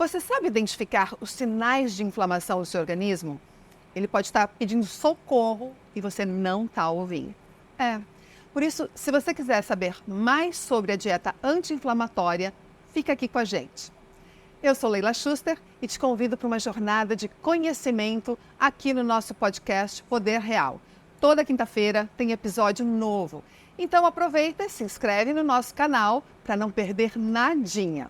Você sabe identificar os sinais de inflamação do seu organismo? Ele pode estar pedindo socorro e você não está ouvindo. Por isso, se você quiser saber mais sobre a dieta anti-inflamatória, fica aqui com a gente. Eu sou Leila Schuster e te convido para uma jornada de conhecimento aqui no nosso podcast Poder Real. Toda quinta-feira tem episódio novo. Então aproveita e se inscreve no nosso canal para não perder nadinha.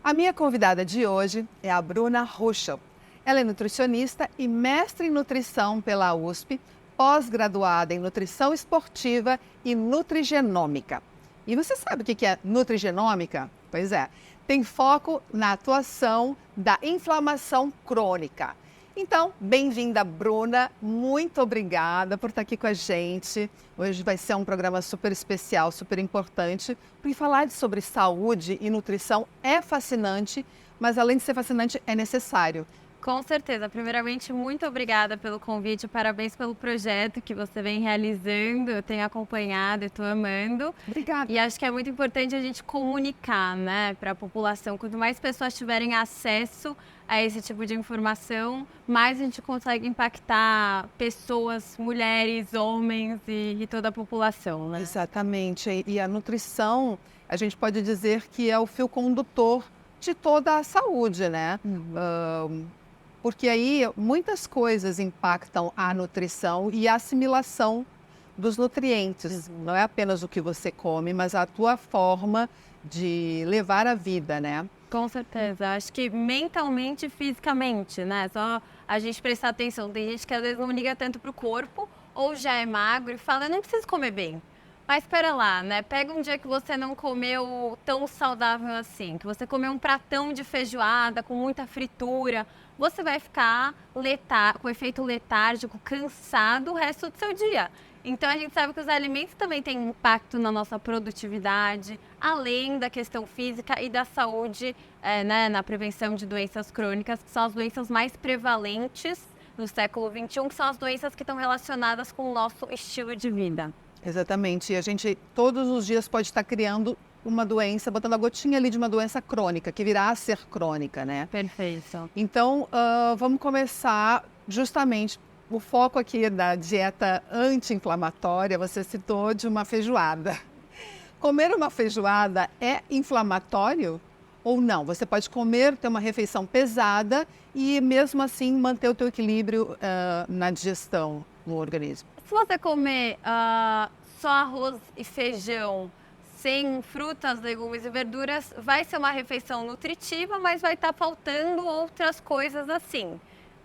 A minha convidada de hoje é a Bruna Ruschel. Ela é nutricionista e mestre em nutrição pela USP, pós-graduada em nutrição esportiva e nutrigenômica. E você sabe o que é nutrigenômica? Pois é, tem foco na atuação da inflamação crônica. Então, bem-vinda, Bruna. Muito obrigada por estar aqui com a gente. Hoje vai ser um programa super especial, super importante, porque falar sobre saúde e nutrição é fascinante, mas além de ser fascinante, é necessário. Com certeza. Primeiramente, muito obrigada pelo convite, parabéns pelo projeto que você vem realizando, eu tenho acompanhado e estou amando. Obrigada. E acho que é muito importante a gente comunicar, né, para a população. Quanto mais pessoas tiverem acesso a esse tipo de informação, mais a gente consegue impactar pessoas, mulheres, homens e toda a população, né? Exatamente. E a nutrição, a gente pode dizer que é o fio condutor de toda a saúde, né? Porque aí muitas coisas impactam a nutrição e a assimilação dos nutrientes. Não é apenas o que você come, mas a tua forma de levar a vida, né? Com certeza. Acho que mentalmente e fisicamente, né? Só a gente prestar atenção. Tem gente que às vezes não liga tanto pro corpo ou já é magro e fala, eu nem preciso comer bem. Mas espera lá, né? Pega um dia que você não comeu tão saudável assim, que você comeu um pratão de feijoada com muita fritura, você vai ficar com efeito letárgico, cansado o resto do seu dia. Então a gente sabe que os alimentos também têm impacto na nossa produtividade, além da questão física e da saúde, né, na prevenção de doenças crônicas, que são as doenças mais prevalentes no século XXI, que são as doenças que estão relacionadas com o nosso estilo de vida. Exatamente. E a gente todos os dias pode estar criando uma doença, botando a gotinha ali de uma doença crônica, que virá a ser crônica, né? Perfeito. Então, vamos começar justamente o foco aqui da dieta anti-inflamatória. Você citou de uma feijoada. Comer uma feijoada é inflamatório ou não? Você pode comer, ter uma refeição pesada e mesmo assim manter o teu equilíbrio na digestão no organismo. Se você comer só arroz e feijão, sem frutas, legumes e verduras, vai ser uma refeição nutritiva, mas vai estar faltando outras coisas assim,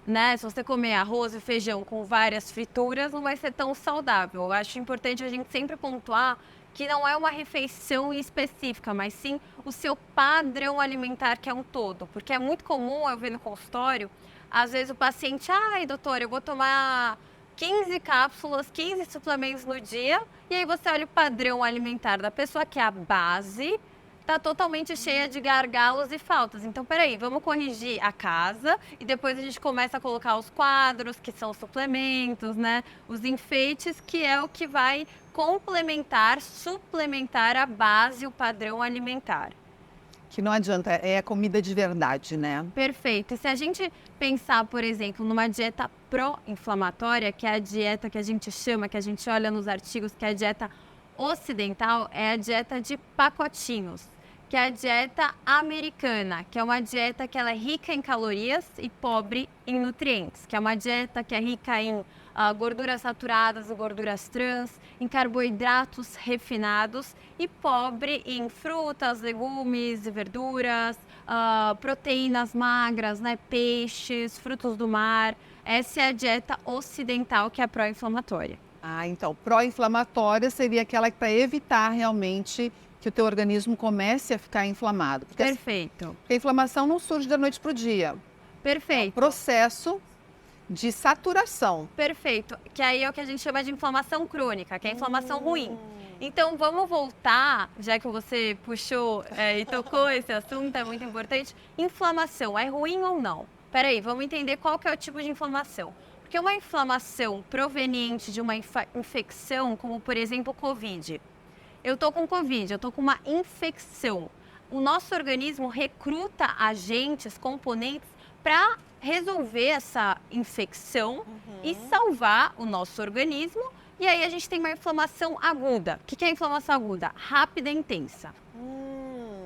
né? Se você comer arroz e feijão com várias frituras, não vai ser tão saudável. Eu acho importante a gente sempre pontuar que não é uma refeição específica, mas sim o seu padrão alimentar, que é um todo. Porque é muito comum eu ver no consultório, às vezes o paciente, ai, doutora, eu vou tomar 15 cápsulas, 15 suplementos no dia, e aí você olha o padrão alimentar da pessoa, que é a base, está totalmente cheia de gargalos e faltas. Então, peraí, vamos corrigir a casa e depois a gente começa a colocar os quadros, que são os suplementos, né? Os enfeites, que é o que vai complementar, suplementar a base, o padrão alimentar. Que não adianta, é comida de verdade, né? Perfeito. E se a gente pensar, por exemplo, numa dieta pró-inflamatória, que é a dieta que a gente chama, que a gente olha nos artigos, que é a dieta ocidental, é a dieta de pacotinhos, que é a dieta americana, que é uma dieta que ela é rica em calorias e pobre em nutrientes, que é uma dieta que é rica em gorduras saturadas e gorduras trans, em carboidratos refinados e pobre em frutas, legumes e verduras, proteínas magras, né, peixes, frutos do mar. Essa é a dieta ocidental, que é pró-inflamatória. Então, pró-inflamatória seria aquela para evitar realmente que o teu organismo comece a ficar inflamado. Perfeito. Porque a inflamação não surge da noite para o dia. Perfeito. É um processo de saturação. Perfeito. Que aí é o que a gente chama de inflamação crônica, que é a inflamação ruim. Então, vamos voltar, já que você puxou e tocou esse assunto, é muito importante. Inflamação, é ruim ou não? Peraí, vamos entender qual que é o tipo de inflamação. Porque uma inflamação proveniente de uma infecção, como por exemplo Covid. Eu tô com Covid, eu tô com uma infecção. O nosso organismo recruta agentes, componentes para resolver essa infecção e salvar o nosso organismo. E aí a gente tem uma inflamação aguda. O que é inflamação aguda? Rápida e intensa.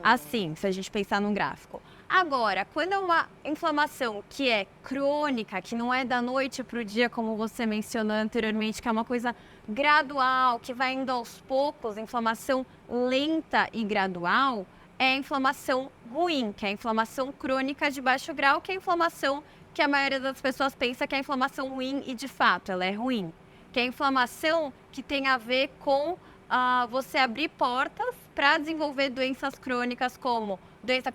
Assim, se a gente pensar num gráfico. Agora, quando é uma inflamação que é crônica, que não é da noite para o dia, como você mencionou anteriormente, que é uma coisa gradual, que vai indo aos poucos, inflamação lenta e gradual, é a inflamação ruim, que é a inflamação crônica de baixo grau, que é a inflamação que a maioria das pessoas pensa que é a inflamação ruim e, de fato, ela é ruim. Que é a inflamação que tem a ver com você abrir portas para desenvolver doenças crônicas como doença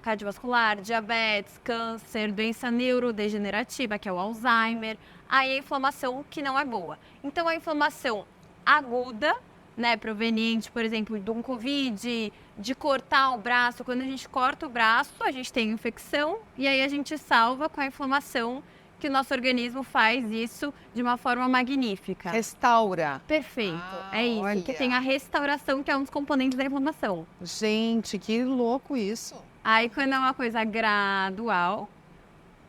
cardiovascular, diabetes, câncer, doença neurodegenerativa, que é o Alzheimer. Aí a inflamação que não é boa. Então, a inflamação aguda, né, proveniente, por exemplo, de um Covid, de cortar o braço. Quando a gente corta o braço, a gente tem infecção e aí a gente salva com a inflamação, que o nosso organismo faz isso de uma forma magnífica. Restaura. Perfeito, é isso. Olha. Que tem a restauração, que é um dos componentes da inflamação. Gente, que louco isso. Aí, quando é uma coisa gradual,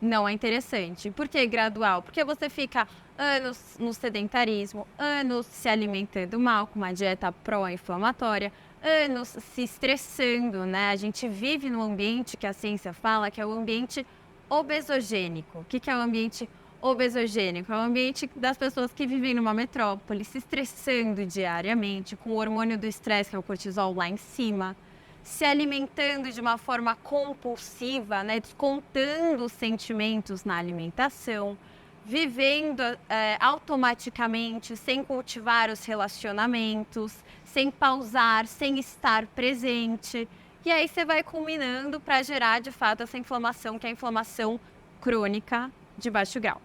não é interessante. Por que gradual? Porque você fica anos no sedentarismo, anos se alimentando mal, com uma dieta pró-inflamatória, anos se estressando, né? A gente vive num ambiente que a ciência fala que é o ambiente obesogênico. O que é o ambiente obesogênico? É o ambiente das pessoas que vivem numa metrópole, se estressando diariamente, com o hormônio do estresse, que é o cortisol, lá em cima, se alimentando de uma forma compulsiva, né? Descontando os sentimentos na alimentação, vivendo automaticamente, sem cultivar os relacionamentos, sem pausar, sem estar presente. E aí você vai culminando para gerar, de fato, essa inflamação, que é a inflamação crônica de baixo grau.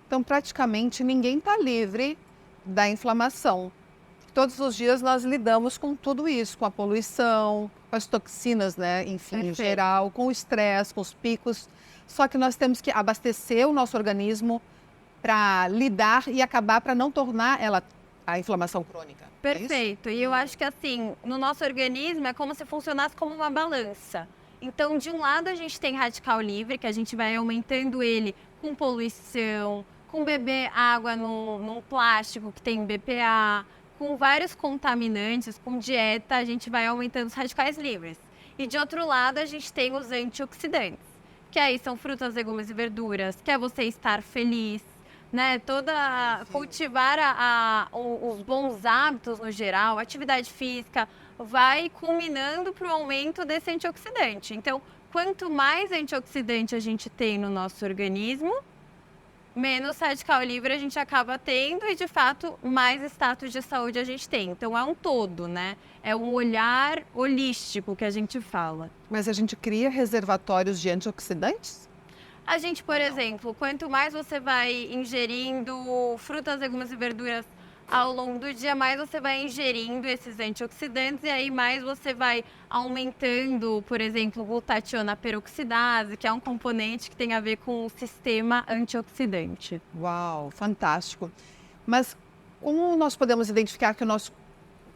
Então, praticamente ninguém está livre da inflamação. Todos os dias nós lidamos com tudo isso, com a poluição, com as toxinas, né? Enfim, em geral, com o estresse, com os picos. Só que nós temos que abastecer o nosso organismo para lidar e acabar, para não tornar ela a inflamação crônica. Perfeito. E eu acho que assim, no nosso organismo é como se funcionasse como uma balança. Então, de um lado a gente tem radical livre, que a gente vai aumentando ele com poluição, com beber água num plástico que tem BPA, com vários contaminantes, com dieta, a gente vai aumentando os radicais livres. E de outro lado a gente tem os antioxidantes, que aí são frutas, legumes e verduras, que é você estar feliz, né? Cultivar os bons hábitos no geral, atividade física, vai culminando para o aumento desse antioxidante. Então, quanto mais antioxidante a gente tem no nosso organismo, menos radical livre a gente acaba tendo e, de fato, mais status de saúde a gente tem. Então, é um todo, né? É um olhar holístico que a gente fala. Mas a gente cria reservatórios de antioxidantes? A gente, por exemplo, quanto mais você vai ingerindo frutas, legumes e verduras ao longo do dia, mais você vai ingerindo esses antioxidantes e aí mais você vai aumentando, por exemplo, glutationa peroxidase, que é um componente que tem a ver com o sistema antioxidante. Uau, fantástico. Mas como nós podemos identificar que o nosso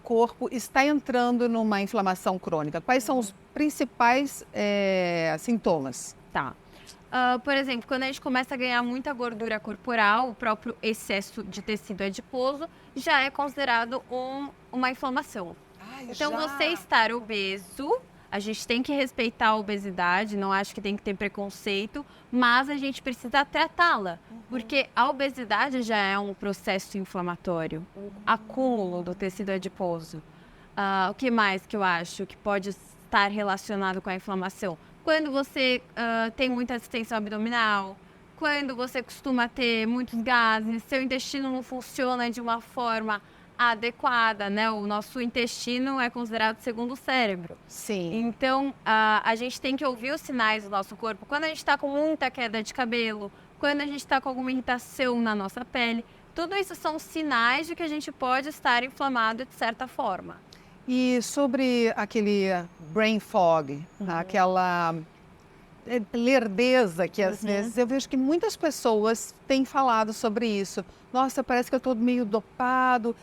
corpo está entrando numa inflamação crônica? Quais são os principais sintomas? Tá. Por exemplo, quando a gente começa a ganhar muita gordura corporal, o próprio excesso de tecido adiposo já é considerado uma inflamação. Então, você estar obeso, a gente tem que respeitar a obesidade, não acho que tem que ter preconceito, mas a gente precisa tratá-la, porque a obesidade já é um processo inflamatório, um acúmulo do tecido adiposo. O que mais que eu acho que pode estar relacionado com a inflamação? Quando você tem muita distensão abdominal, quando você costuma ter muitos gases, seu intestino não funciona de uma forma adequada, né? O nosso intestino é considerado o segundo cérebro. Sim. Então, a gente tem que ouvir os sinais do nosso corpo. Quando a gente está com muita queda de cabelo, quando a gente está com alguma irritação na nossa pele, Tudo isso são sinais de que a gente pode estar inflamado de certa forma. E sobre aquele brain fog, aquela lerdeza que às vezes eu vejo que muitas pessoas têm falado sobre isso. Nossa, parece que eu estou meio dopado,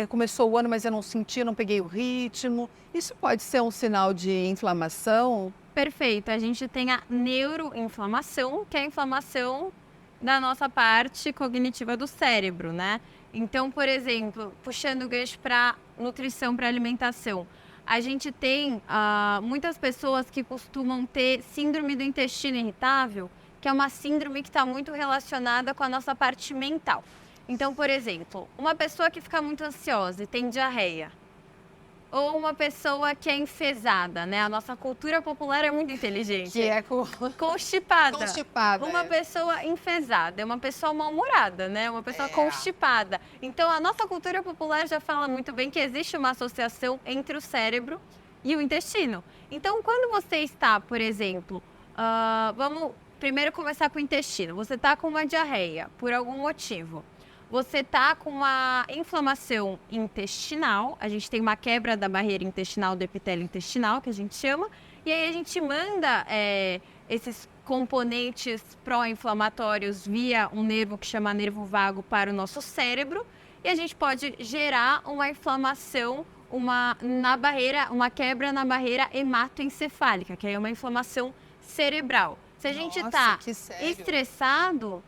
começou o ano, mas eu não senti, não peguei o ritmo. Isso pode ser um sinal de inflamação? Perfeito. A gente tem a neuroinflamação, que é a inflamação da nossa parte cognitiva do cérebro, né? Então, por exemplo, puxando o gancho para nutrição, para alimentação, a gente tem muitas pessoas que costumam ter síndrome do intestino irritável, que é uma síndrome que está muito relacionada com a nossa parte mental. Então, por exemplo, uma pessoa que fica muito ansiosa e tem diarreia, ou uma pessoa que é enfesada, né? A nossa cultura popular é muito inteligente. Que é constipada. constipada. Uma pessoa enfesada, é uma pessoa mal-humorada, né? Uma pessoa constipada. Então, a nossa cultura popular já fala muito bem que existe uma associação entre o cérebro e o intestino. Então, quando você está, por exemplo, vamos primeiro começar com o intestino. Você está com uma diarreia, por algum motivo. Você está com uma inflamação intestinal, a gente tem uma quebra da barreira intestinal, do epitélio intestinal, que a gente chama, e aí a gente manda esses componentes pró-inflamatórios via um nervo que chama nervo vago para o nosso cérebro, e a gente pode gerar uma inflamação na barreira, uma quebra na barreira hematoencefálica, que é uma inflamação cerebral. Se a gente está estressado,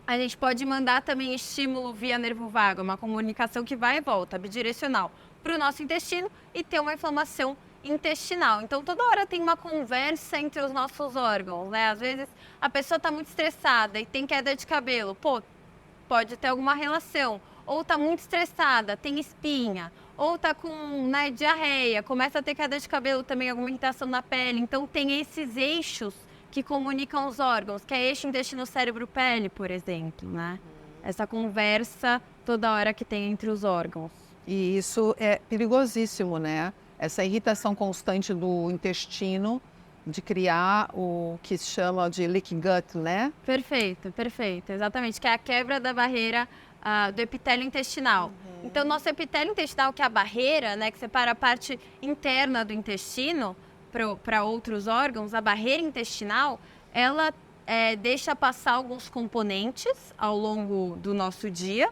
a gente pode mandar também estímulo via nervo vago, uma comunicação que vai e volta, bidirecional, para o nosso intestino e ter uma inflamação intestinal. Então, toda hora tem uma conversa entre os nossos órgãos, né? Às vezes, a pessoa está muito estressada e tem queda de cabelo. Pô, pode ter alguma relação. Ou está muito estressada, tem espinha. Ou está com diarreia, começa a ter queda de cabelo também, alguma irritação na pele. Então, tem esses eixos que comunicam os órgãos, que é eixo intestino-cérebro-pele, por exemplo, né? Essa conversa toda hora que tem entre os órgãos. E isso é perigosíssimo, né? Essa irritação constante do intestino, de criar o que se chama de leaky gut, né? Perfeito, perfeito. Exatamente, que é a quebra da barreira do epitélio intestinal. Então, nosso epitélio intestinal, que é a barreira, né, que separa a parte interna do intestino para outros órgãos, a barreira intestinal, ela deixa passar alguns componentes ao longo do nosso dia,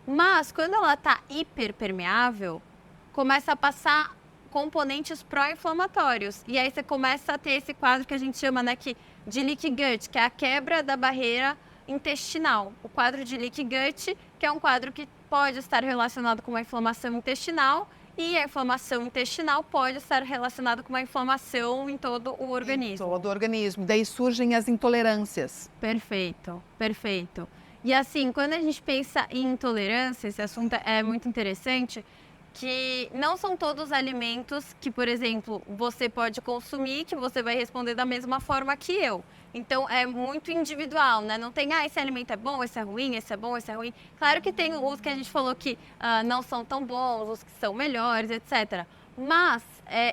mas quando ela está hiperpermeável, começa a passar componentes pró-inflamatórios. E aí você começa a ter esse quadro que a gente chama, né, de leaky gut, que é a quebra da barreira intestinal. O quadro de leaky gut, que é um quadro que pode estar relacionado com uma inflamação intestinal, e a inflamação intestinal pode estar relacionada com uma inflamação em todo o organismo. Em todo o organismo. Daí surgem as intolerâncias. Perfeito, perfeito. E assim, quando a gente pensa em intolerância, esse assunto é muito interessante, que não são todos os alimentos que, por exemplo, você pode consumir, que você vai responder da mesma forma que eu. Então, é muito individual, né? Não tem, esse alimento é bom, esse é ruim, esse é bom, esse é ruim. Claro que tem os que a gente falou que não são tão bons, os que são melhores, etc. Mas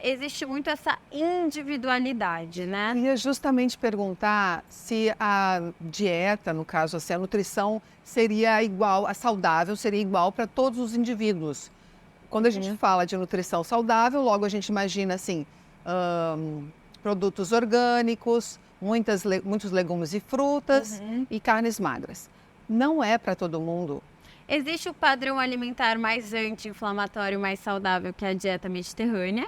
existe muito essa individualidade, né? Eu ia justamente perguntar se a dieta, no caso, assim, a nutrição seria igual, a saudável seria igual para todos os indivíduos. Quando a gente fala de nutrição saudável, logo a gente imagina assim, produtos orgânicos, muitos legumes e frutas e carnes magras. Não é para todo mundo. Existe o padrão alimentar mais anti-inflamatório, mais saudável, que é a dieta mediterrânea,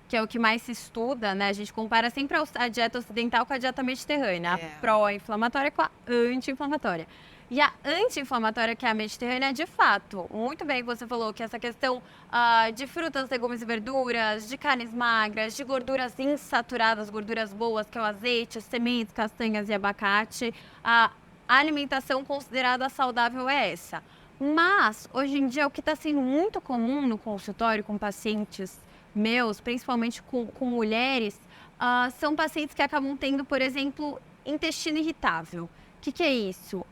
que é o que mais se estuda, né? A gente compara sempre a dieta ocidental com a dieta mediterrânea, a pró-inflamatória com a anti-inflamatória. E a anti-inflamatória, que é a mediterrânea, de fato, muito bem você falou que essa questão de frutas, legumes e verduras, de carnes magras, de gorduras insaturadas, gorduras boas, que é o azeite, sementes, castanhas e abacate, a alimentação considerada saudável é essa. Mas, hoje em dia, o que está sendo muito comum no consultório com pacientes meus, principalmente com mulheres, são pacientes que acabam tendo, por exemplo, intestino irritável. O que é isso?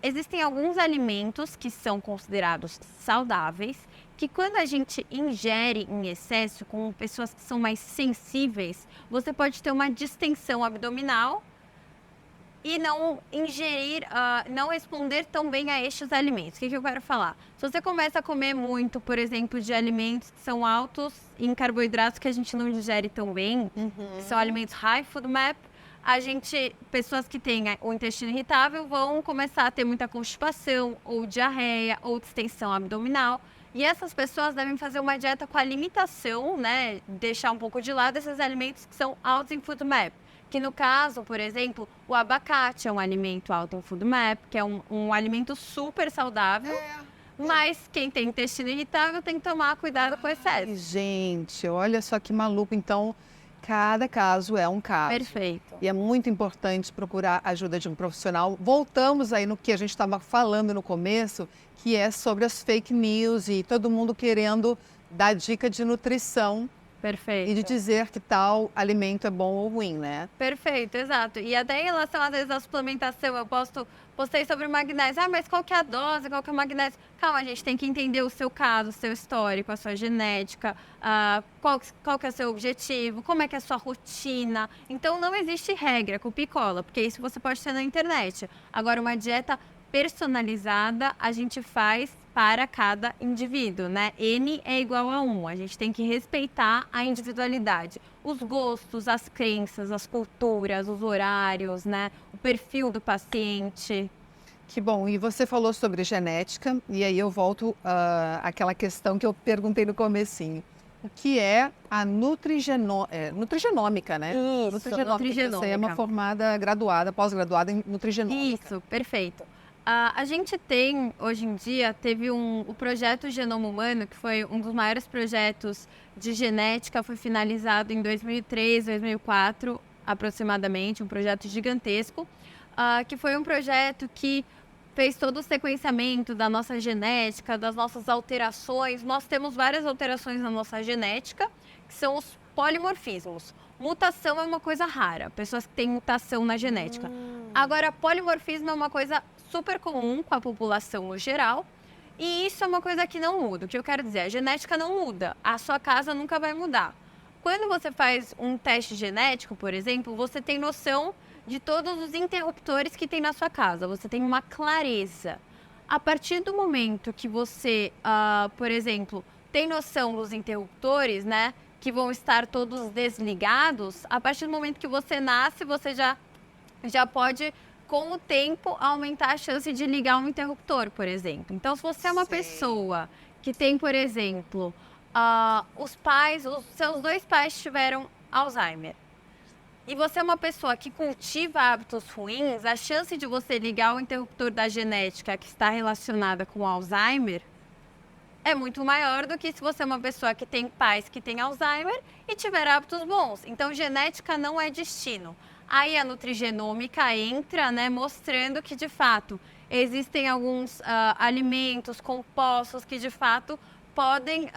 Existem alguns alimentos que são considerados saudáveis, que quando a gente ingere em excesso, com pessoas que são mais sensíveis, você pode ter uma distensão abdominal e não ingerir, não responder tão bem a estes alimentos. O que eu quero falar? Se você começa a comer muito, por exemplo, de alimentos que são altos em carboidratos que a gente não digere tão bem, que são alimentos high FODMAP, pessoas que têm o intestino irritável vão começar a ter muita constipação, ou diarreia, ou distensão abdominal. E essas pessoas devem fazer uma dieta com a limitação, né? Deixar um pouco de lado esses alimentos que são altos em FODMAP. Que no caso, por exemplo, o abacate é um alimento alto em FODMAP, que é um alimento super saudável. Mas quem tem intestino irritável tem que tomar cuidado com o excesso. Ai, gente, olha só que maluco. Então, cada caso é um caso. Perfeito. E é muito importante procurar a ajuda de um profissional. Voltamos aí no que a gente estava falando no começo, que é sobre as fake news e todo mundo querendo dar dica de nutrição Perfeito. e de dizer que tal alimento é bom ou ruim, né? Perfeito, exato. E até em relação, às vezes, à suplementação, postei sobre o magnésio. Ah, mas qual que é a dose, qual que é o magnésio? Calma, a gente tem que entender o seu caso, o seu histórico, a sua genética, qual que é o seu objetivo, como é que é a sua rotina. Então, não existe regra com picola, porque isso você pode ter na internet. Agora, uma dieta personalizada, a gente faz para cada indivíduo, né? N é igual a 1. A gente tem que respeitar a individualidade. Os gostos, as crenças, as culturas, os horários, né? O perfil do paciente. Que bom. E você falou sobre genética, e aí eu volto àquela questão que eu perguntei no comecinho. O que é a nutrigenômica, né? Isso, nutrigenômica. Você é uma formada graduada, pós-graduada em nutrigenômica. Isso, perfeito. A gente tem, hoje em dia, teve o projeto Genoma Humano, que foi um dos maiores projetos de genética, foi finalizado em 2003, 2004, aproximadamente, um projeto gigantesco, que foi um projeto que fez todo o sequenciamento da nossa genética, das nossas alterações. Nós temos várias alterações na nossa genética, que são os polimorfismos. Mutação é uma coisa rara, pessoas que têm mutação na genética. Agora, polimorfismo é uma coisa super comum com a população no geral, e isso é uma coisa que não muda. O que eu quero dizer, a genética não muda, a sua casa nunca vai mudar. Quando você faz um teste genético, por exemplo, você tem noção de todos os interruptores que tem na sua casa, você tem uma clareza. A partir do momento que você, por exemplo, tem noção dos interruptores, né, que vão estar todos desligados, a partir do momento que você nasce, você já pode, com o tempo, aumentar a chance de ligar um interruptor, por exemplo. Então, se você é uma pessoa que tem, por exemplo, os seus dois pais tiveram Alzheimer, e você é uma pessoa que cultiva hábitos ruins, a chance de você ligar o interruptor da genética que está relacionada com Alzheimer é muito maior do que se você é uma pessoa que tem pais que têm Alzheimer e tiver hábitos bons. Então, genética não é destino. Aí a nutrigenômica entra, né, mostrando que, de fato, existem alguns alimentos, compostos que, de fato, podem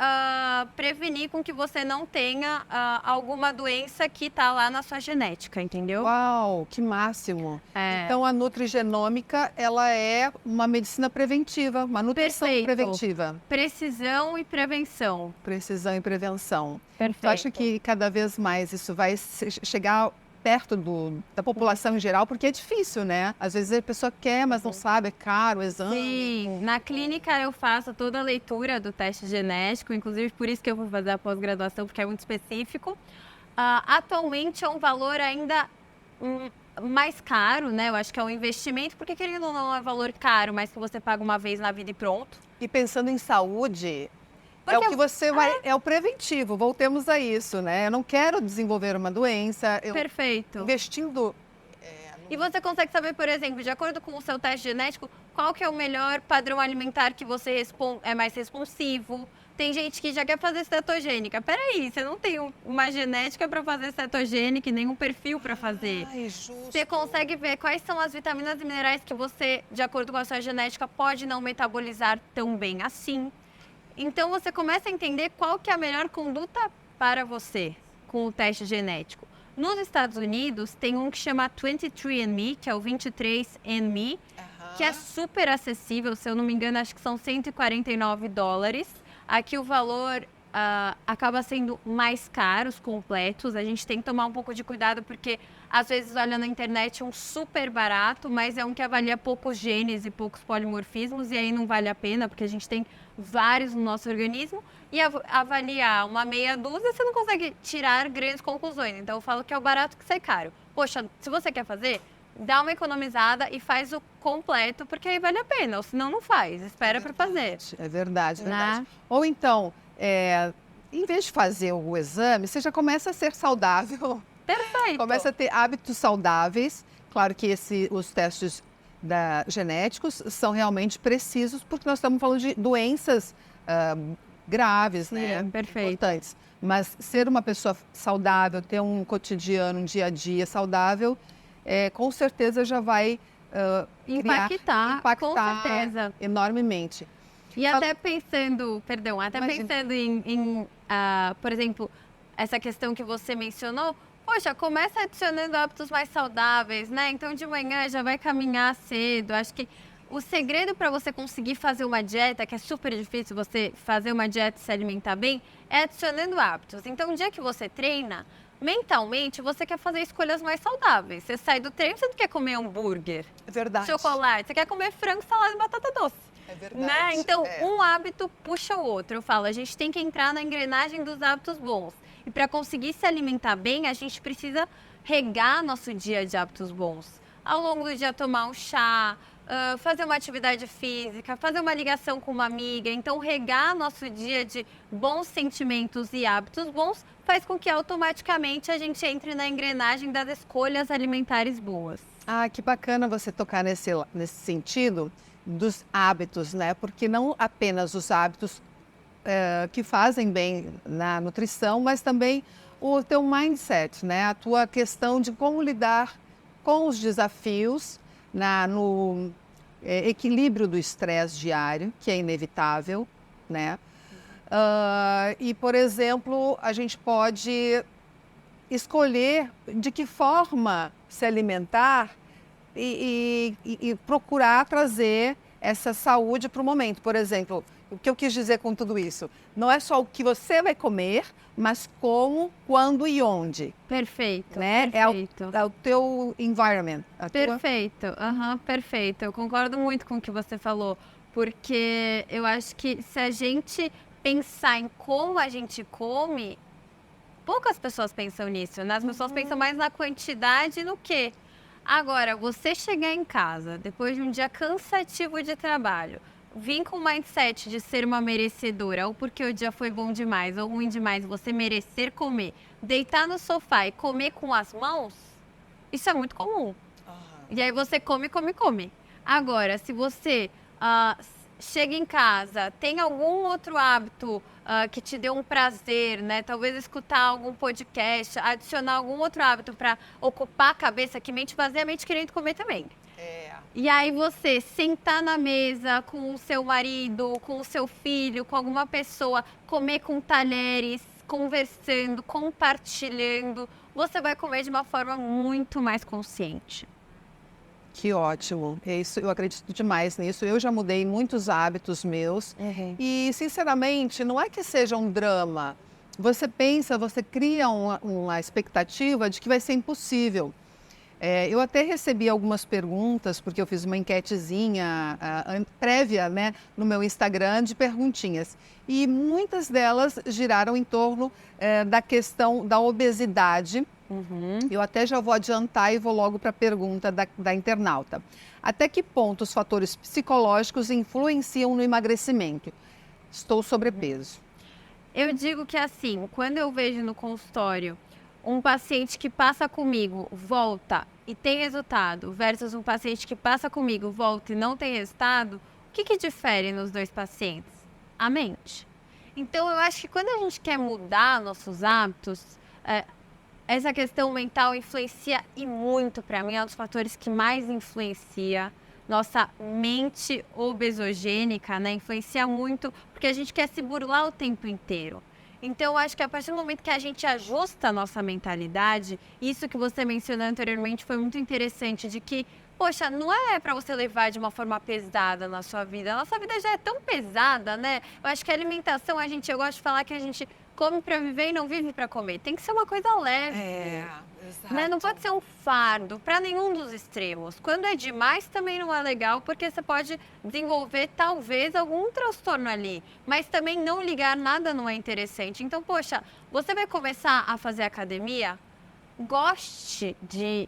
prevenir com que você não tenha alguma doença que está lá na sua genética, entendeu? Uau, que máximo! Então, a nutrigenômica, ela é uma medicina preventiva, uma nutrição preventiva. Precisão e prevenção. Precisão e prevenção. Perfeito. Tu acha que cada vez mais isso vai chegar perto da população em geral, porque é difícil, né? Às vezes a pessoa quer, mas não sabe, é caro o exame. Sim, na clínica eu faço toda a leitura do teste genético, inclusive por isso que eu vou fazer a pós-graduação, porque é muito específico. Atualmente é um valor ainda mais caro, né? Eu acho que é um investimento, porque querendo ou não é valor caro, mas que você paga uma vez na vida e pronto. E pensando em saúde, é o que você vai, é o preventivo, voltemos a isso, né? Eu não quero desenvolver uma doença. Perfeito. Investindo. E você consegue saber, por exemplo, de acordo com o seu teste genético, qual que é o melhor padrão alimentar que você é mais responsivo. Tem gente que já quer fazer cetogênica. Peraí, você não tem uma genética para fazer cetogênica e nenhum perfil para fazer. Ai, justo. Você consegue ver quais são as vitaminas e minerais que você, de acordo com a sua genética, pode não metabolizar tão bem assim. Então, você começa a entender qual que é a melhor conduta para você com o teste genético. Nos Estados Unidos, tem um que chama 23andMe, que é o 23andMe, que é super acessível, se eu não me engano, acho que são $149. Aqui o valor acaba sendo mais caro, os completos. A gente tem que tomar um pouco de cuidado, porque às vezes olha na internet um super barato, mas é um que avalia poucos genes e poucos polimorfismos, e aí não vale a pena, porque a gente tem vários no nosso organismo, e avaliar uma meia dúzia, você não consegue tirar grandes conclusões. Então eu falo que é o barato que sai caro. Poxa, se você quer fazer, dá uma economizada e faz o completo, porque aí vale a pena, ou senão não faz, espera para fazer. É verdade, é verdade. Né? Ou então, em vez de fazer o exame, você já começa a ser saudável. Perfeito. Começa a ter hábitos saudáveis. Claro que os testes genéticos são realmente precisos, porque nós estamos falando de doenças graves, Sim, né? perfeito. Importantes. Mas ser uma pessoa saudável, ter um cotidiano, um dia a dia saudável, com certeza já vai Impactar, com certeza. enormemente. E até pensando, Imagina. pensando em por exemplo, essa questão que você mencionou, poxa, começa adicionando hábitos mais saudáveis, né? Então de manhã já vai caminhar cedo. Acho que o segredo para você conseguir fazer uma dieta, que é super difícil você fazer uma dieta e se alimentar bem, é adicionando hábitos. Então, o dia que você treina, mentalmente, você quer fazer escolhas mais saudáveis. Você sai do treino, você não quer comer hambúrguer, É verdade. chocolate, você quer comer frango, salada e batata doce. É verdade. Né? Então, um hábito puxa o outro. Eu falo, a gente tem que entrar na engrenagem dos hábitos bons. E para conseguir se alimentar bem, a gente precisa regar nosso dia de hábitos bons. Ao longo do dia, tomar um chá, fazer uma atividade física, fazer uma ligação com uma amiga. Então, regar nosso dia de bons sentimentos e hábitos bons faz com que automaticamente a gente entre na engrenagem das escolhas alimentares boas. Ah, que bacana você tocar nesse sentido dos hábitos, né? Porque não apenas os hábitos que fazem bem na nutrição, mas também o teu mindset, né? A tua questão de como lidar com os desafios no equilíbrio do estresse diário, que é inevitável, né? E, por exemplo, a gente pode escolher de que forma se alimentar e procurar trazer essa saúde para o momento. Por exemplo, o que eu quis dizer com tudo isso? Não é só o que você vai comer, mas como, quando e onde. Perfeito, Né? perfeito. É o teu environment. Perfeito, perfeito. Eu concordo muito com o que você falou, porque eu acho que se a gente pensar em como a gente come, poucas pessoas pensam nisso, né? As pessoas pensam mais na quantidade e no quê. Agora, você chegar em casa, depois de um dia cansativo de trabalho, vir com o mindset de ser uma merecedora, ou porque o dia foi bom demais ou ruim demais, você merecer comer, deitar no sofá e comer com as mãos, isso é muito comum. E aí você come, come, come. Agora, se você chega em casa, tem algum outro hábito que te dê um prazer, né? Talvez escutar algum podcast, adicionar algum outro hábito para ocupar a cabeça, que mente vazia, mente querendo comer também. E aí você sentar na mesa com o seu marido, com o seu filho, com alguma pessoa, comer com talheres, conversando, compartilhando, você vai comer de uma forma muito mais consciente. Que ótimo. Isso, eu acredito demais nisso. Eu já mudei muitos hábitos meus. E, sinceramente, não é que seja um drama. Você pensa, você cria uma expectativa de que vai ser impossível. Eu até recebi algumas perguntas, porque eu fiz uma enquetezinha prévia, né, no meu Instagram de perguntinhas. E muitas delas giraram em torno da questão da obesidade. Eu até já vou adiantar e vou logo para a pergunta da internauta. Até que ponto os fatores psicológicos influenciam no emagrecimento? Estou sobrepeso. Eu digo que assim, quando eu vejo no consultório um paciente que passa comigo, volta e tem resultado, versus um paciente que passa comigo, volta e não tem resultado, o que difere nos dois pacientes? A mente. Então, eu acho que quando a gente quer mudar nossos hábitos, essa questão mental influencia e muito, para mim, é um dos fatores que mais influencia. Nossa mente obesogênica, né, influencia muito, porque a gente quer se burlar o tempo inteiro. Então, eu acho que a partir do momento que a gente ajusta a nossa mentalidade, isso que você mencionou anteriormente foi muito interessante, de que, poxa, não é para você levar de uma forma pesada na sua vida. A nossa vida já é tão pesada, né? Eu acho que a alimentação, eu gosto de falar que a gente come para viver e não vive para comer. Tem que ser uma coisa leve. né? Não pode ser um fardo para nenhum dos extremos. Quando é demais também não é legal, porque você pode desenvolver talvez algum transtorno ali, mas também não ligar nada não é interessante. Então, poxa, você vai começar a fazer academia? Goste de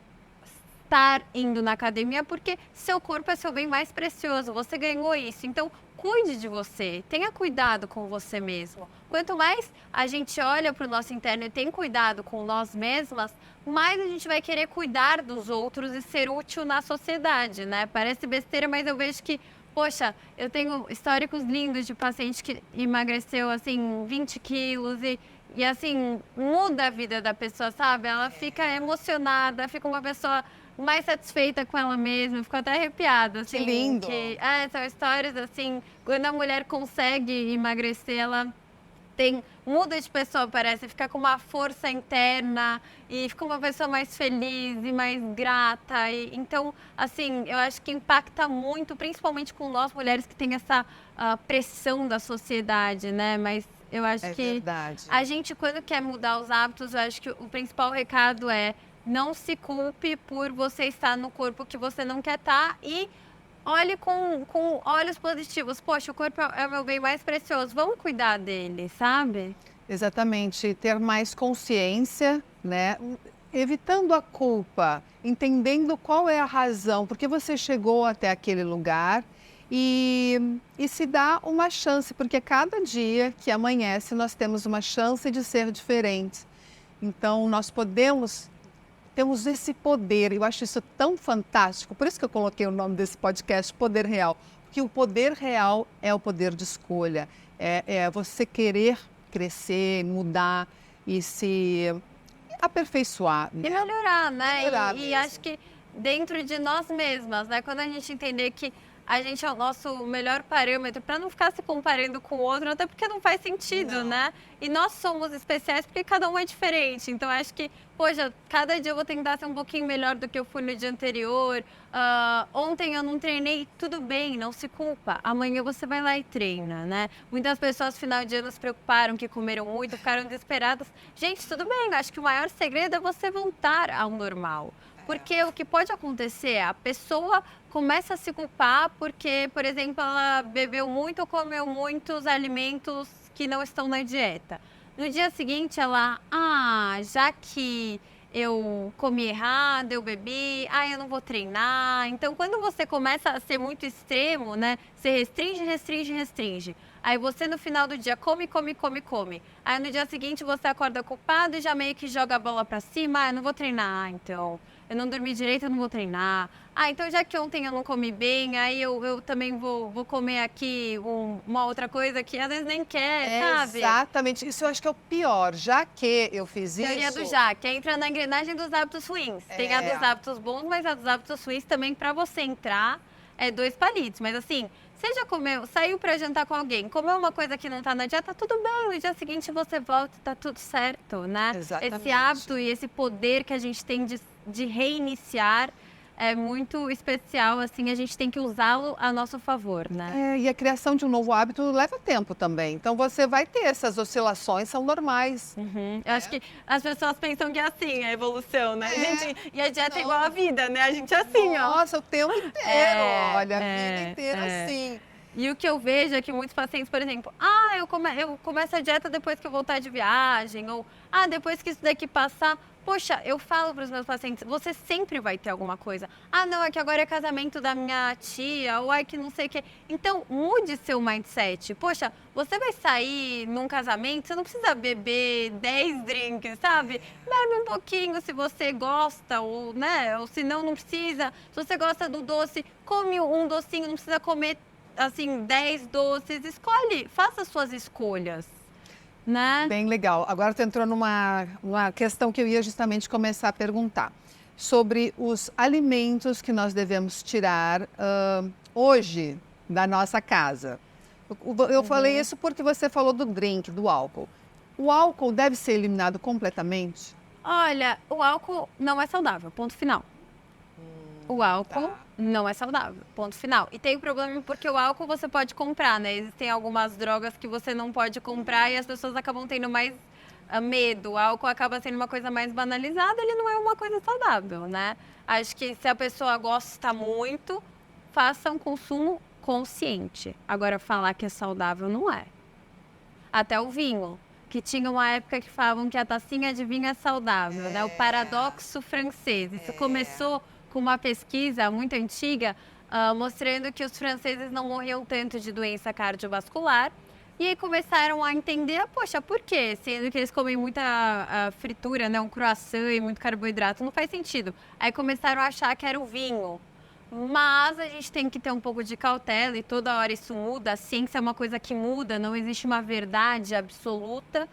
estar indo na academia, porque seu corpo é seu bem mais precioso, você ganhou isso. Então, cuide de você, tenha cuidado com você mesmo. Quanto mais a gente olha para o nosso interno e tem cuidado com nós mesmas, mais a gente vai querer cuidar dos outros e ser útil na sociedade, né? Parece besteira, mas eu vejo que, poxa, eu tenho históricos lindos de paciente que emagreceu, assim, 20 quilos e assim, muda a vida da pessoa, sabe? Ela fica emocionada, fica uma pessoa mais satisfeita com ela mesma, ficou até arrepiada, assim. Que lindo! São histórias, assim, quando a mulher consegue emagrecer, ela muda de pessoa, parece, fica com uma força interna e fica uma pessoa mais feliz e mais grata. Então, assim, eu acho que impacta muito, principalmente com nós mulheres que tem essa pressão da sociedade, né? Mas eu acho que verdade. a gente, quando quer mudar os hábitos, eu acho que o principal recado é: não se culpe por você estar no corpo que você não quer estar e olhe com olhos positivos. Poxa, o corpo é o meu bem mais precioso, vamos cuidar dele, sabe? Exatamente, ter mais consciência, né? Evitando a culpa, entendendo qual é a razão, porque você chegou até aquele lugar e se dá uma chance, porque cada dia que amanhece nós temos uma chance de ser diferentes. Então, nós temos esse poder, eu acho isso tão fantástico, por isso que eu coloquei o nome desse podcast, Poder Real, porque o poder real é o poder de escolha, é você querer crescer, mudar e se aperfeiçoar. E melhorar, né? Melhorar E mesmo. acho que dentro de nós mesmas, né? Quando a gente entender que a gente é o nosso melhor parâmetro, para não ficar se comparando com o outro, até porque não faz sentido, Não. né? E nós somos especiais porque cada um é diferente. Então, acho que, poxa, cada dia eu vou tentar ser um pouquinho melhor do que eu fui no dia anterior. Ontem eu não treinei, tudo bem, não se culpa. Amanhã você vai lá e treina, né? Muitas pessoas, final de ano, se preocuparam que comeram muito, ficaram desesperadas. Gente, tudo bem, acho que o maior segredo é você voltar ao normal. Porque o que pode acontecer é a pessoa começa a se culpar porque, por exemplo, ela bebeu muito ou comeu muitos alimentos que não estão na dieta. No dia seguinte, ela, já que eu comi errado, eu bebi, eu não vou treinar. Então, quando você começa a ser muito extremo, né? Você restringe, restringe, restringe. Aí você no final do dia come, come, come, come. Aí no dia seguinte você acorda culpado e já meio que joga a bola pra cima. Eu não vou treinar, então. Eu não dormi direito, eu não vou treinar. Então já que ontem eu não comi bem, aí eu também vou comer aqui uma outra coisa que às vezes nem quer, sabe? Exatamente, isso eu acho que é o pior, já que eu fiz Teoria isso... do Jaque, entra na engrenagem dos hábitos ruins. Tem a dos hábitos bons, mas a dos hábitos ruins também, para você entrar, é 2 palitos. Mas assim, você já comeu, saiu para jantar com alguém, comeu uma coisa que não está na dieta, tudo bem, no dia seguinte você volta, tá tudo certo, né? Exatamente. Esse hábito e esse poder que a gente tem de reiniciar é muito especial, assim, a gente tem que usá-lo a nosso favor, né? E a criação de um novo hábito leva tempo também. Então você vai ter essas oscilações, são normais. Eu acho que as pessoas pensam que é assim a evolução, né? Gente, e a dieta é igual a vida, né? A gente é assim, ó. Nossa, o tempo inteiro, olha, a vida inteira assim. E o que eu vejo é que muitos pacientes, por exemplo, eu começo a dieta depois que eu voltar de viagem, ou depois que isso daqui passar. Poxa, eu falo para os meus pacientes, você sempre vai ter alguma coisa. Não, é que agora é casamento da minha tia, ou que não sei o quê. Então, mude seu mindset. Poxa, você vai sair num casamento, você não precisa beber 10 drinks, sabe? Bebe um pouquinho se você gosta, ou, né? Ou se não precisa. Se você gosta do doce, come um docinho, não precisa comer, assim, 10 doces. Escolhe, faça suas escolhas. Né? Bem legal. Agora tu entrou numa questão que eu ia justamente começar a perguntar. Sobre os alimentos que nós devemos tirar hoje da nossa casa. Eu falei isso porque você falou do drink, do álcool. O álcool deve ser eliminado completamente? Olha, o álcool não é saudável, ponto final. O álcool não é saudável, ponto final. E tem um problema porque o álcool você pode comprar, né? Existem algumas drogas que você não pode comprar e as pessoas acabam tendo mais medo, o álcool acaba sendo uma coisa mais banalizada, ele não é uma coisa saudável, né? Acho que se a pessoa gosta muito, faça um consumo consciente. Agora, falar que é saudável não é. Até o vinho, que tinha uma época que falavam que a tacinha de vinho é saudável, né? O paradoxo francês. Isso começou com uma pesquisa muito antiga, mostrando que os franceses não morriam tanto de doença cardiovascular. E aí começaram a entender, poxa, por quê? Sendo que eles comem muita fritura, né? Um croissant e muito carboidrato, não faz sentido. Aí começaram a achar que era o vinho. Mas a gente tem que ter um pouco de cautela e toda hora isso muda. A ciência é uma coisa que muda, não existe uma verdade absoluta.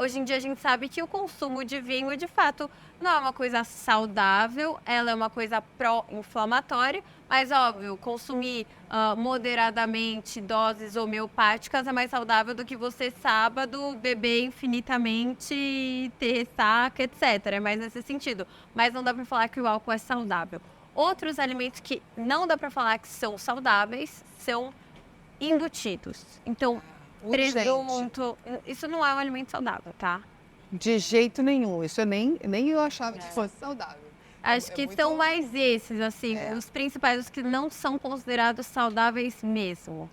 Hoje em dia a gente sabe que o consumo de vinho, de fato, não é uma coisa saudável, ela é uma coisa pró-inflamatória, mas, óbvio, consumir moderadamente doses homeopáticas é mais saudável do que você, sábado, beber infinitamente e ter ressaca, etc. É mais nesse sentido. Mas não dá para falar que o álcool é saudável. Outros alimentos que não dá para falar que são saudáveis são embutidos. Então, presunto, isso não é um alimento saudável, tá? De jeito nenhum. Isso nem eu achava que fosse saudável. Acho que são mais esses, assim, os principais, os que não são considerados saudáveis mesmo.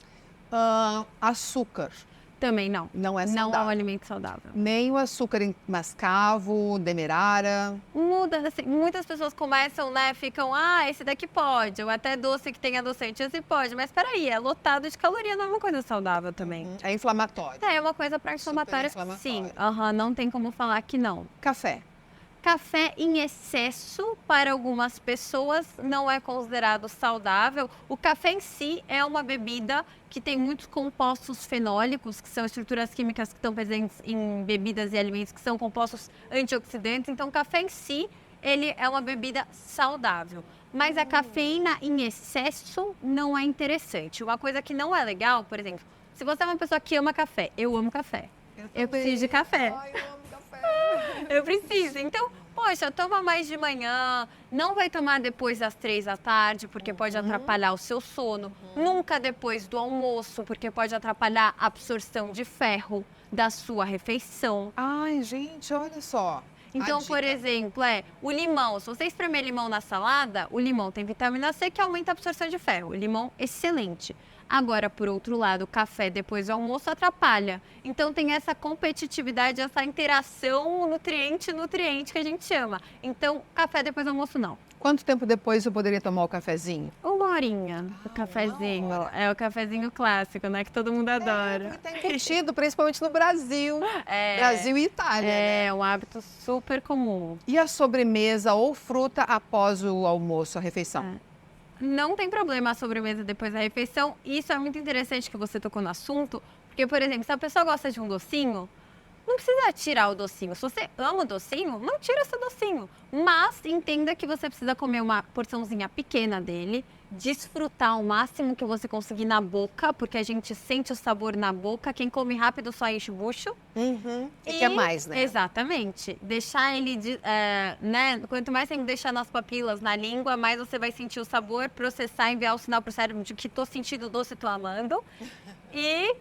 Açúcar. Também não. Não é Não é um saudável. alimento saudável. Nem o açúcar em mascavo, demerara. Muda, assim, muitas pessoas começam, né, ficam, esse daqui pode, ou até doce que tem adoçante, esse pode, mas peraí, é lotado de caloria, não é uma coisa saudável também. É inflamatório. É uma coisa pré-inflamatória, sim, não tem como falar que não. Café. Café em excesso, para algumas pessoas, não é considerado saudável. O café em si é uma bebida que tem muitos compostos fenólicos, que são estruturas químicas que estão presentes em bebidas e alimentos que são compostos antioxidantes. Então, o café em si, ele é uma bebida saudável. Mas a cafeína em excesso não é interessante. Uma coisa que não é legal, por exemplo, se você é uma pessoa que ama café, eu amo café. Eu preciso de café. Ai, eu amo café. Eu preciso. Então, poxa, toma mais de manhã, não vai tomar depois das 3 da tarde, porque pode atrapalhar o seu sono. Nunca depois do almoço, porque pode atrapalhar a absorção de ferro da sua refeição. Ai, gente, olha só. Então, por exemplo, o limão. Se você espremer limão na salada, o limão tem vitamina C que aumenta a absorção de ferro. O limão, excelente. Agora, por outro lado, o café depois do almoço atrapalha. Então, tem essa competitividade, essa interação nutriente-nutriente que a gente chama. Então, café depois do almoço, não. Quanto tempo depois eu poderia tomar o cafezinho? 1 horinha, o cafezinho. É o cafezinho clássico, né? Que todo mundo adora. Porque tá embutido, principalmente no Brasil. Brasil e Itália, né? É um hábito super comum. E a sobremesa ou fruta após o almoço, a refeição? Não tem problema a sobremesa depois da refeição. Isso é muito interessante que você tocou no assunto, porque, por exemplo, se a pessoa gosta de um docinho, não precisa tirar o docinho. Se você ama o docinho, não tira seu docinho. Mas entenda que você precisa comer uma porçãozinha pequena dele, desfrutar o máximo que você conseguir na boca, porque a gente sente o sabor na boca. Quem come rápido só enche o bucho. E quer mais, né? Exatamente. Deixar ele, né? Quanto mais você deixar nas papilas, na língua, mais você vai sentir o sabor, processar, enviar o sinal pro cérebro de que tô sentindo o doce, tô amando. E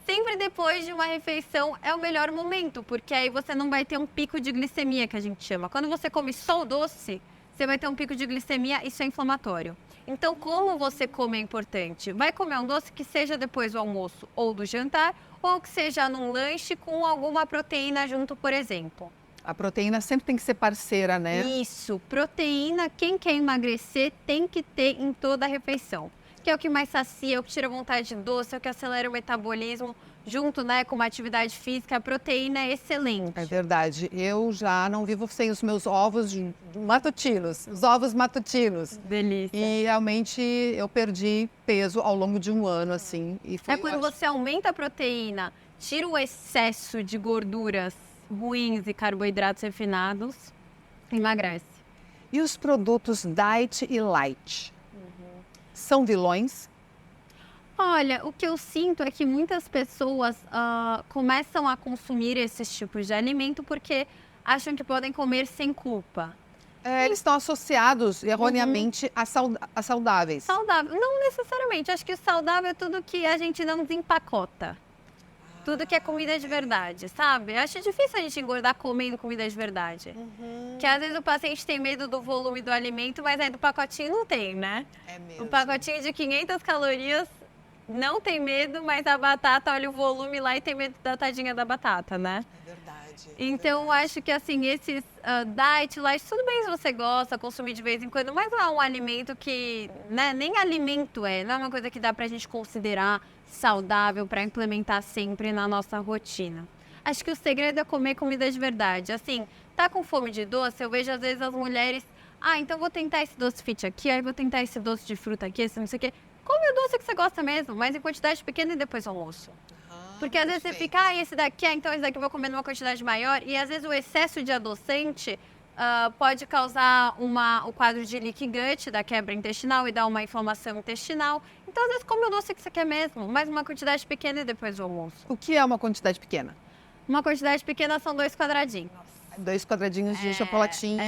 sempre depois de uma refeição é o melhor momento, porque aí você não vai ter um pico de glicemia, que a gente chama. Quando você come só o doce, você vai ter um pico de glicemia, isso é inflamatório. Então, como você come é importante. Vai comer um doce que seja depois do almoço ou do jantar, ou que seja num lanche com alguma proteína junto, por exemplo. A proteína sempre tem que ser parceira, né? Isso, proteína, quem quer emagrecer tem que ter em toda a refeição. Que é o que mais sacia, é o que tira vontade de doce, é o que acelera o metabolismo, junto, né, com uma atividade física. A proteína é excelente. É verdade. Eu já não vivo sem os meus ovos matutinos, os ovos matutinos. Delícia. E realmente eu perdi peso ao longo de um ano, assim. E foi Quando ótimo. você aumenta a proteína, tira o excesso de gorduras ruins e carboidratos refinados, emagrece. E os produtos diet e light? São vilões? Olha, o que eu sinto é que muitas pessoas começam a consumir esses tipos de alimento porque acham que podem comer sem culpa. Eles estão associados erroneamente a saudáveis. Saudável, não necessariamente. Acho que o saudável é tudo que a gente não desempacota. tudo que é comida de verdade, sabe? Eu acho difícil a gente engordar comendo comida de verdade. Que às vezes o paciente tem medo do volume do alimento, mas aí do pacotinho não tem, né? É mesmo. O pacotinho de 500 calorias não tem medo, mas a batata, olha o volume lá e tem medo da tadinha da batata, né? É verdade. Então, eu acho que assim, esses diet, light, tudo bem se você gosta, consumir de vez em quando, mas não é um alimento que, né, nem alimento não é uma coisa que dá pra gente considerar saudável para implementar sempre na nossa rotina. Acho que o segredo é comer comida de verdade. Assim, tá com fome de doce, eu vejo às vezes as mulheres, então vou tentar esse doce fit aqui, aí vou tentar esse doce de fruta aqui, esse não sei o quê. Come o doce que você gosta mesmo, mas em quantidade pequena e depois do almoço. Porque às vezes você fica, esse daqui, então esse daqui eu vou comer numa quantidade maior. E às vezes o excesso de adoçante pode causar o quadro de leaky gut, da quebra intestinal e dar uma inflamação intestinal. Então às vezes come o doce que você quer mesmo, mas uma quantidade pequena e depois do almoço. O que é uma quantidade pequena? Uma quantidade pequena são 2 quadradinhos. 2 quadradinhos de chocolatinho.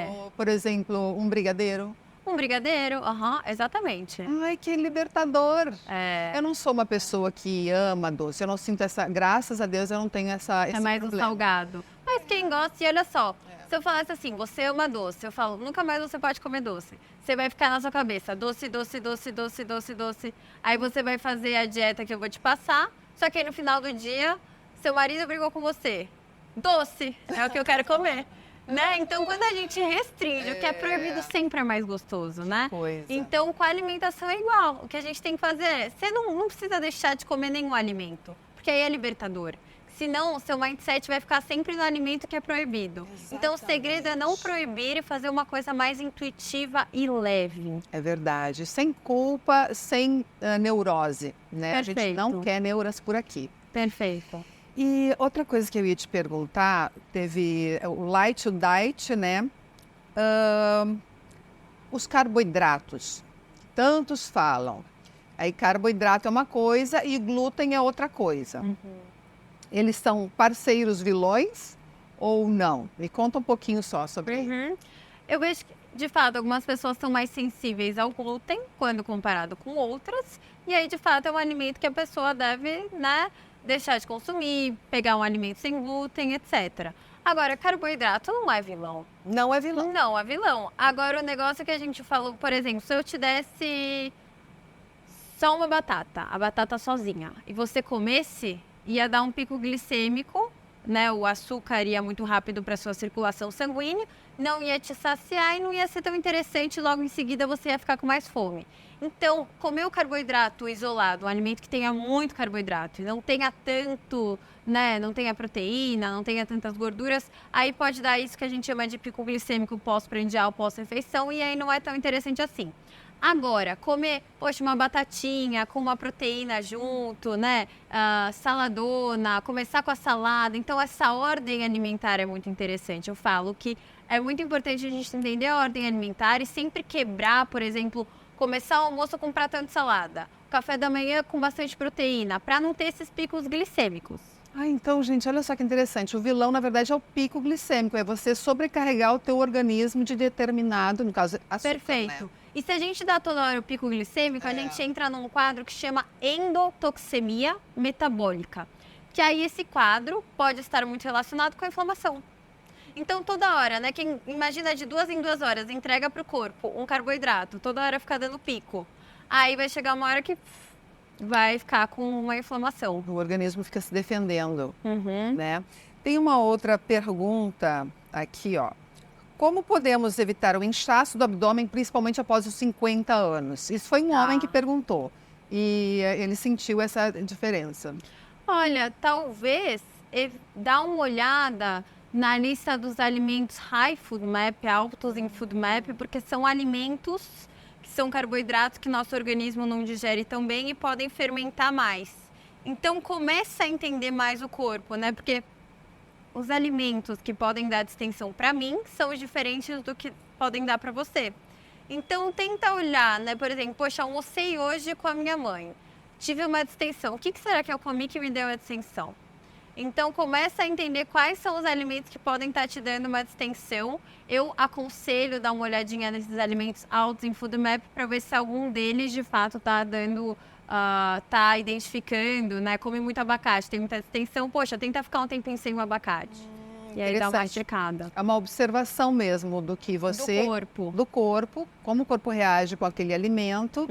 Ou, por exemplo, um brigadeiro. Um brigadeiro, exatamente. Ai, que libertador. É. Eu não sou uma pessoa que ama doce. Eu não sinto essa... Graças a Deus eu não tenho esse É mais um problema. salgado. Mas quem gosta, e olha só, se eu falasse assim, você ama doce, eu falo, nunca mais você pode comer doce. Você vai ficar na sua cabeça, doce, doce, doce, doce, doce, doce. Aí você vai fazer a dieta que eu vou te passar, só que aí no final do dia, seu marido brigou com você. Doce, é o que eu quero comer. Né? Então, quando a gente restringe, o que é proibido sempre é mais gostoso, né? Coisa. Então, com a alimentação é igual. O que a gente tem que fazer é, você não precisa deixar de comer nenhum alimento, porque aí é libertador. Senão, o seu mindset vai ficar sempre no alimento que é proibido. Exatamente. Então, o segredo é não proibir e fazer uma coisa mais intuitiva e leve. É verdade. Sem culpa, sem neurose, né? A gente Perfeito. não quer neuras por aqui. Perfeito. E outra coisa que eu ia te perguntar, teve o light to diet, né? Os carboidratos, tantos falam. Aí carboidrato é uma coisa e glúten é outra coisa. Eles são parceiros vilões ou não? Me conta um pouquinho só sobre isso. Eu vejo que, de fato, algumas pessoas são mais sensíveis ao glúten quando comparado com outras. E aí, de fato, é um alimento que a pessoa deve, né, deixar de consumir, pegar um alimento sem glúten, etc. Agora, carboidrato não é vilão. Não é vilão. Não é vilão. Agora, o negócio que a gente falou, por exemplo, se eu te desse só uma batata, a batata sozinha, e você comesse, ia dar um pico glicêmico, né? O açúcar ia muito rápido para sua circulação sanguínea, não ia te saciar e não ia ser tão interessante, logo em seguida você ia ficar com mais fome. Então, comer o carboidrato isolado, um alimento que tenha muito carboidrato e não tenha tanto, né, não tenha proteína, não tenha tantas gorduras, aí pode dar isso que a gente chama de pico glicêmico pós-prandial, pós-refeição, e aí não é tão interessante assim. Agora, comer, poxa, uma batatinha com uma proteína junto, né? Saladona, começar com a salada. Então, essa ordem alimentar é muito interessante. Eu falo que é muito importante a gente entender a ordem alimentar e sempre quebrar, por exemplo, começar o almoço com um pratão de salada, café da manhã com bastante proteína, para não ter esses picos glicêmicos. Então, gente, olha só que interessante. O vilão, na verdade, é o pico glicêmico. É você sobrecarregar o teu organismo de determinado, no caso, açúcar, Perfeito. né? E se a gente dá toda hora o pico glicêmico, a gente entra num quadro que chama endotoxemia metabólica. Que aí esse quadro pode estar muito relacionado com a inflamação. Então, toda hora, né? Quem imagina de 2 em 2 horas, entrega para o corpo um carboidrato, toda hora fica dando pico. Aí vai chegar uma hora que vai ficar com uma inflamação. O organismo fica se defendendo, né? Tem uma outra pergunta aqui, ó. Como podemos evitar o inchaço do abdômen, principalmente após os 50 anos? Isso foi um homem que perguntou e ele sentiu essa diferença. Olha, talvez dá uma olhada na lista dos alimentos high food map, altos em food map, porque são alimentos que são carboidratos que nosso organismo não digere tão bem e podem fermentar mais. Então começa a entender mais o corpo, né? Porque os alimentos que podem dar distensão para mim são os diferentes do que podem dar para você. Então tenta olhar, né? Por exemplo, poxa, almocei hoje com a minha mãe, tive uma distensão. O que será que eu comi que me deu a distensão? Então, começa a entender quais são os alimentos que podem estar te dando uma distensão. Eu aconselho dar uma olhadinha nesses alimentos altos em Food Map para ver se algum deles, de fato, está dando... tá identificando, né? Come muito abacate, tem muita distensão. Poxa, tenta ficar um tempinho sem o abacate. E aí dá uma checada. É uma observação mesmo do que você... Do corpo, como o corpo reage com aquele alimento.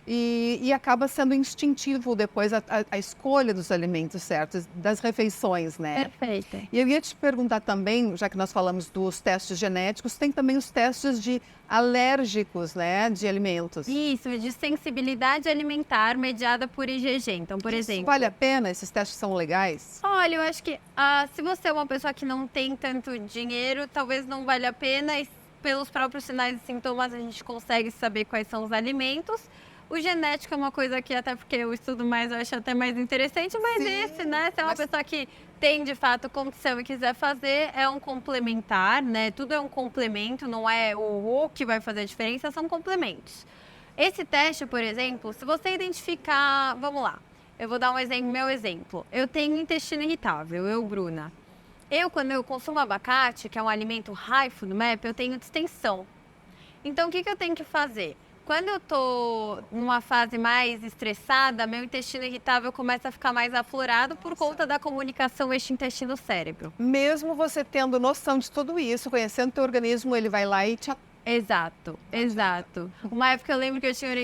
E acaba sendo instintivo depois a escolha dos alimentos certos, das refeições, né? Perfeito. E eu ia te perguntar também, já que nós falamos dos testes genéticos, tem também os testes de alérgicos, né, de alimentos. Isso, de sensibilidade alimentar mediada por IgG. Então, por exemplo... Vale a pena? Esses testes são legais? Olha, eu acho que se você é uma pessoa que não tem tanto dinheiro, talvez não valha a pena. E pelos próprios sinais e sintomas a gente consegue saber quais são os alimentos. O genético é uma coisa que, até porque eu estudo mais, eu acho até mais interessante, mas esse, né, se é uma pessoa que tem de fato condição e quiser fazer, é um complementar, né? Tudo é um complemento, não é o que vai fazer a diferença, são complementos. Esse teste, por exemplo, se você identificar, vamos lá, eu vou dar um exemplo, meu exemplo. Eu tenho intestino irritável, Bruna. Quando eu consumo abacate, que é um alimento high food map, eu tenho distensão. Então, o que eu tenho que fazer? Quando eu tô numa fase mais estressada, meu intestino irritável começa a ficar mais aflorado por conta da comunicação eixo intestino-cérebro. Mesmo você tendo noção de tudo isso, conhecendo o teu organismo, ele vai lá e te... Exato. Uma época eu lembro que eu tinha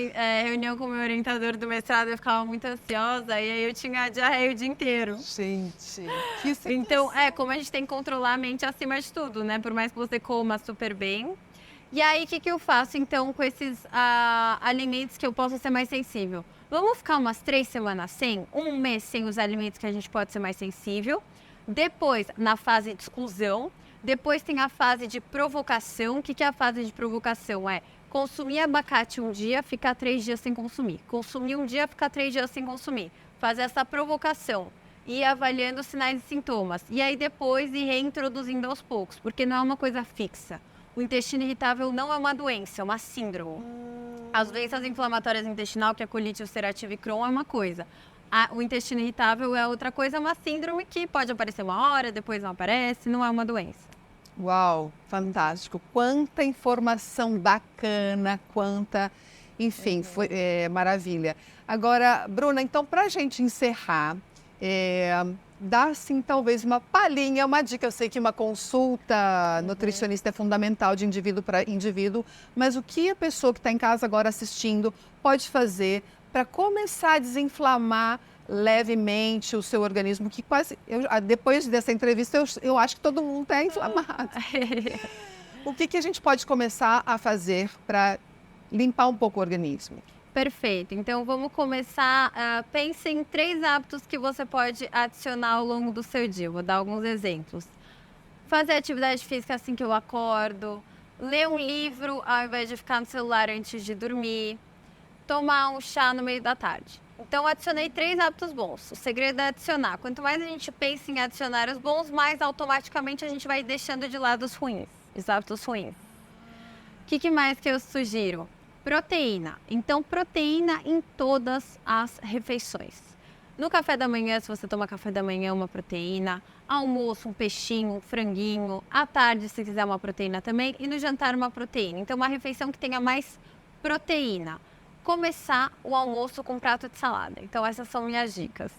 reunião com o meu orientador do mestrado, eu ficava muito ansiosa e aí eu tinha diarreia o dia inteiro. Gente, então, como a gente tem que controlar a mente acima de tudo, né? Por mais que você coma super bem. E aí, o que eu faço, então, com esses alimentos que eu posso ser mais sensível? Vamos ficar umas 3 semanas sem, um mês sem os alimentos que a gente pode ser mais sensível. Depois, na fase de exclusão. Depois tem a fase de provocação. O que é a fase de provocação? É consumir abacate um dia, ficar 3 dias sem consumir. Consumir um dia, ficar 3 dias sem consumir. Fazer essa provocação. Ir avaliando os sinais e sintomas. E aí, depois, ir reintroduzindo aos poucos. Porque não é uma coisa fixa. O intestino irritável não é uma doença, é uma síndrome. As doenças inflamatórias intestinal, que é a colite ulcerativa e Crohn, é uma coisa. O intestino irritável é outra coisa, é uma síndrome que pode aparecer uma hora, depois não aparece, não é uma doença. Uau, fantástico. Quanta informação bacana, enfim, foi maravilha. Agora, Bruna, então, para a gente encerrar, dá, assim, talvez uma palhinha, uma dica. Eu sei que uma consulta nutricionista é fundamental de indivíduo para indivíduo, mas o que a pessoa que está em casa agora assistindo pode fazer para começar a desinflamar levemente o seu organismo, que depois dessa entrevista, eu acho que todo mundo está inflamado. O que a gente pode começar a fazer para limpar um pouco o organismo? Perfeito. Então, vamos começar. Pense em 3 hábitos que você pode adicionar ao longo do seu dia. Vou dar alguns exemplos. Fazer atividade física assim que eu acordo. Ler um livro ao invés de ficar no celular antes de dormir. Tomar um chá no meio da tarde. Então, adicionei 3 hábitos bons. O segredo é adicionar. Quanto mais a gente pensa em adicionar os bons, mais automaticamente a gente vai deixando de lado os ruins, os hábitos ruins. O que mais que eu sugiro? Proteína. Então, proteína em todas as refeições. No café da manhã, se você toma café da manhã, uma proteína. Almoço, um peixinho, um franguinho. À tarde, se quiser uma proteína também. E no jantar, uma proteína. Então, uma refeição que tenha mais proteína. Começar o almoço com um prato de salada. Então, essas são minhas dicas.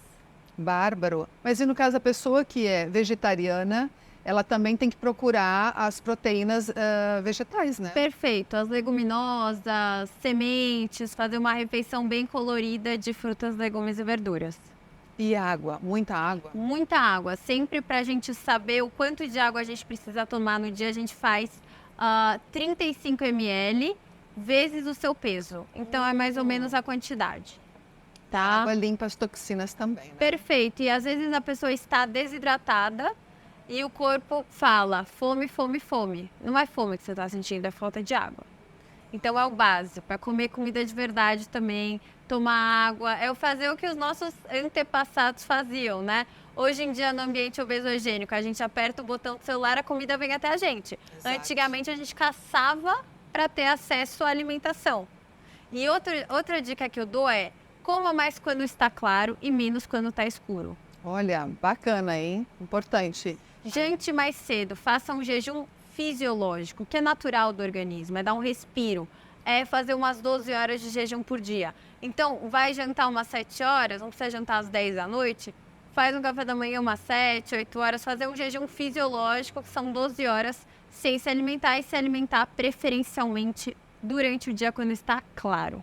Bárbaro. Mas e no caso da pessoa que é vegetariana, ela também tem que procurar as proteínas vegetais, né? Perfeito. As leguminosas, sementes, fazer uma refeição bem colorida de frutas, legumes e verduras. E água? Muita água? Muita água. Sempre para a gente saber o quanto de água a gente precisa tomar no dia, a gente faz 35 ml vezes o seu peso. Então, é mais ou menos a quantidade. Tá? A água limpa as toxinas também, né? Perfeito. E às vezes a pessoa está desidratada e o corpo fala fome, fome, fome. Não é fome que você está sentindo, é falta de água. Então é o básico, para comer comida de verdade também, tomar água, é fazer o que os nossos antepassados faziam, né? Hoje em dia, no ambiente obesogênico, a gente aperta o botão do celular, a comida vem até a gente. Exato. Antigamente, a gente caçava para ter acesso à alimentação. E outra dica que eu dou é, coma mais quando está claro e menos quando está escuro. Olha, bacana, hein? Importante. Jante mais cedo, faça um jejum fisiológico, que é natural do organismo, é dar um respiro, é fazer umas 12 horas de jejum por dia. Então, vai jantar umas 7 horas, não precisa jantar às 10 da noite, faz um café da manhã umas 7, 8 horas, fazer um jejum fisiológico, que são 12 horas, sem se alimentar e se alimentar preferencialmente durante o dia quando está claro.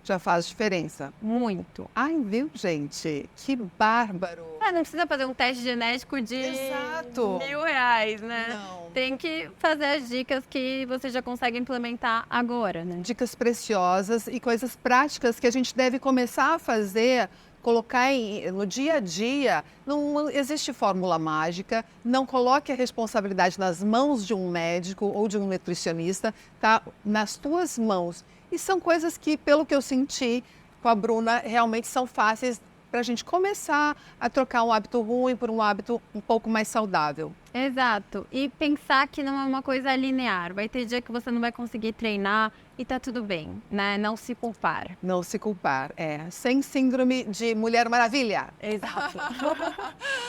Já faz diferença. Muito. Ai, viu, gente? Que bárbaro. Não precisa fazer um teste genético de Exato. R$ 1.000, né? Não. Tem que fazer as dicas que você já consegue implementar agora, né? Dicas preciosas e coisas práticas que a gente deve começar a fazer, colocar no dia a dia. Não existe fórmula mágica, não coloque a responsabilidade nas mãos de um médico ou de um nutricionista, tá nas tuas mãos. E são coisas que, pelo que eu senti com a Bruna, realmente são fáceis para a gente começar a trocar um hábito ruim por um hábito um pouco mais saudável. Exato. E pensar que não é uma coisa linear. Vai ter dia que você não vai conseguir treinar e tá tudo bem, né? Não se culpar. Não se culpar, sem síndrome de Mulher Maravilha. Exato.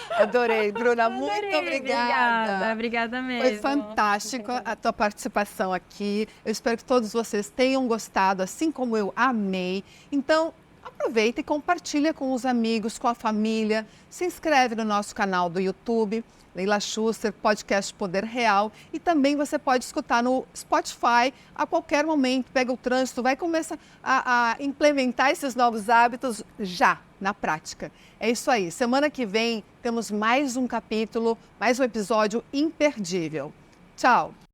Adorei, Bruna, muito Adorei, obrigada. Obrigada mesmo. Foi fantástica a tua participação aqui. Eu espero que todos vocês tenham gostado, assim como eu amei. Então, aproveita e compartilha com os amigos, com a família. Se inscreve no nosso canal do YouTube, Leila Schuster, podcast Poder Real. E também você pode escutar no Spotify a qualquer momento. Pega o trânsito, vai começar a implementar esses novos hábitos já, na prática. É isso aí. Semana que vem temos mais um capítulo, mais um episódio imperdível. Tchau!